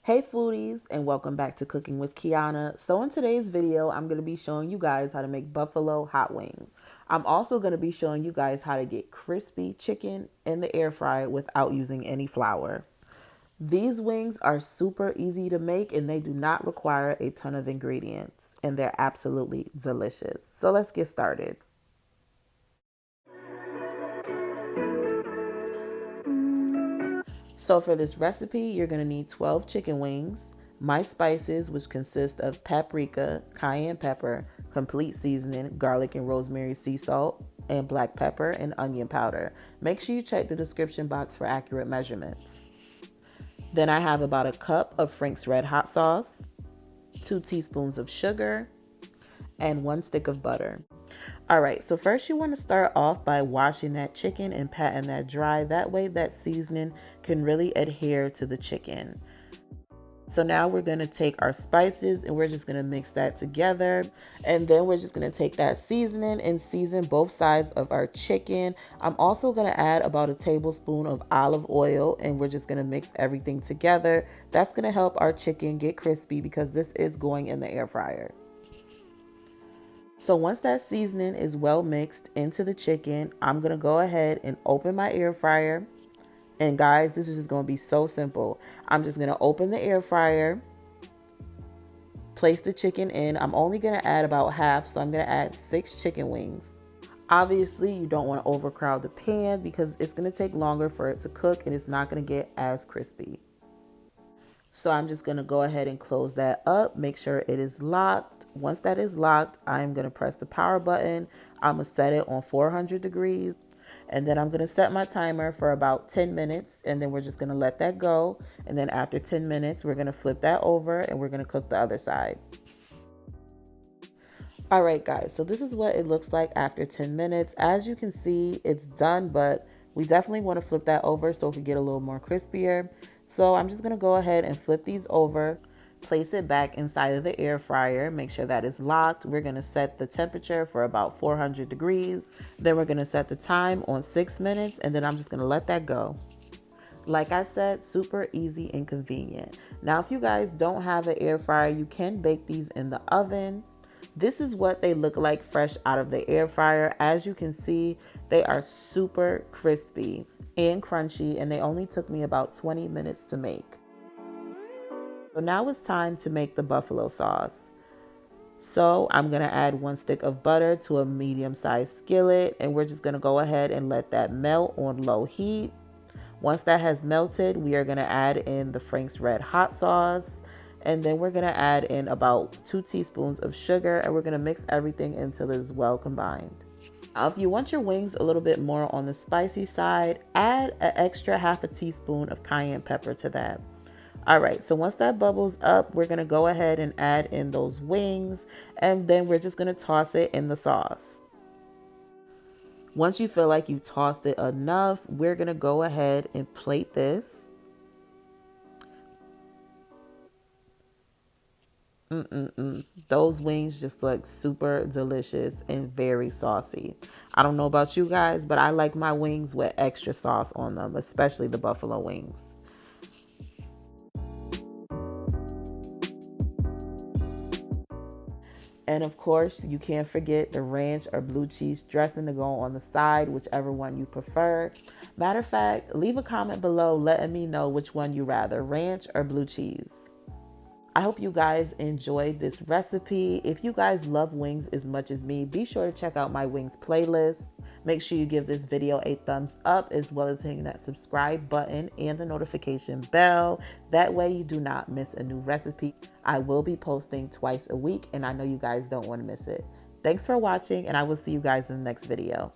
Hey foodies, and welcome back to Cooking with Kiana. So in today's video, I'm going to be showing you guys how to make buffalo hot wings. I'm also going to be showing you guys how to get crispy chicken in the air fryer without using any flour. These wings are super easy to make and they do not require a ton of ingredients, and they're absolutely delicious. So let's get started. So for this recipe, you're going to need 12 chicken wings, my spices, which consist of paprika, cayenne pepper, complete seasoning, garlic and rosemary sea salt, and black pepper and onion powder. Make sure you check the description box for accurate measurements. Then I have about a cup of Frank's Red Hot sauce, 2 teaspoons of sugar, and 1 stick of butter. All right, so first you want to start off by washing that chicken and patting that dry. That way that seasoning can really adhere to the chicken. So now we're going to take our spices and we're just going to mix that together. And then we're just going to take that seasoning and season both sides of our chicken. I'm also going to add about a tablespoon of olive oil and we're just going to mix everything together. That's going to help our chicken get crispy because this is going in the air fryer. So once that seasoning is well mixed into the chicken, I'm going to go ahead and open my air fryer. And guys, this is just going to be so simple. I'm just going to open the air fryer, place the chicken in. I'm only going to add about half, so I'm going to add 6 chicken wings. Obviously, you don't want to overcrowd the pan because it's going to take longer for it to cook and it's not going to get as crispy. So I'm just going to go ahead and close that up. Make sure it is locked. Once that is locked, I'm going to press the power button. I'm going to set it on 400 degrees. And then I'm going to set my timer for about 10 minutes. And then we're just going to let that go. And then after 10 minutes, we're going to flip that over and we're going to cook the other side. All right, guys. So this is what it looks like after 10 minutes. As you can see, it's done, but we definitely want to flip that over so it can get a little more crispier. So I'm just going to go ahead and flip these over, place it back inside of the air fryer, make sure that is locked. We're going to set the temperature for about 400 degrees. Then we're going to set the time on 6 minutes and then I'm just going to let that go. Like I said, super easy and convenient. Now, if you guys don't have an air fryer, you can bake these in the oven. This is what they look like fresh out of the air fryer. As you can see, they are super crispy and crunchy, and they only took me about 20 minutes to make. So now it's time to make the buffalo sauce. So I'm going to add 1 stick of butter to a medium-sized skillet, and we're just going to go ahead and let that melt on low heat. Once that has melted, we are going to add in the Frank's Red Hot sauce. And then we're going to add in about 2 teaspoons of sugar. And we're going to mix everything until it is well combined. Now, if you want your wings a little bit more on the spicy side, add an extra half a teaspoon of cayenne pepper to that. All right, so once that bubbles up, we're going to go ahead and add in those wings. And then we're just going to toss it in the sauce. Once you feel like you've tossed it enough, we're going to go ahead and plate this. Those wings just look super delicious and very saucy. I don't know about you guys, but I like my wings with extra sauce on them, especially the buffalo wings. And of course, you can't forget the ranch or blue cheese dressing to go on the side, whichever one you prefer. Matter of fact, leave a comment below letting me know which one you rather, ranch or blue cheese. I hope you guys enjoyed this recipe. If you guys love wings as much as me, be sure to check out my wings playlist. Make sure you give this video a thumbs up as well as hitting that subscribe button and the notification bell. That way you do not miss a new recipe. I will be posting twice a week and I know you guys don't want to miss it. Thanks for watching and I will see you guys in the next video.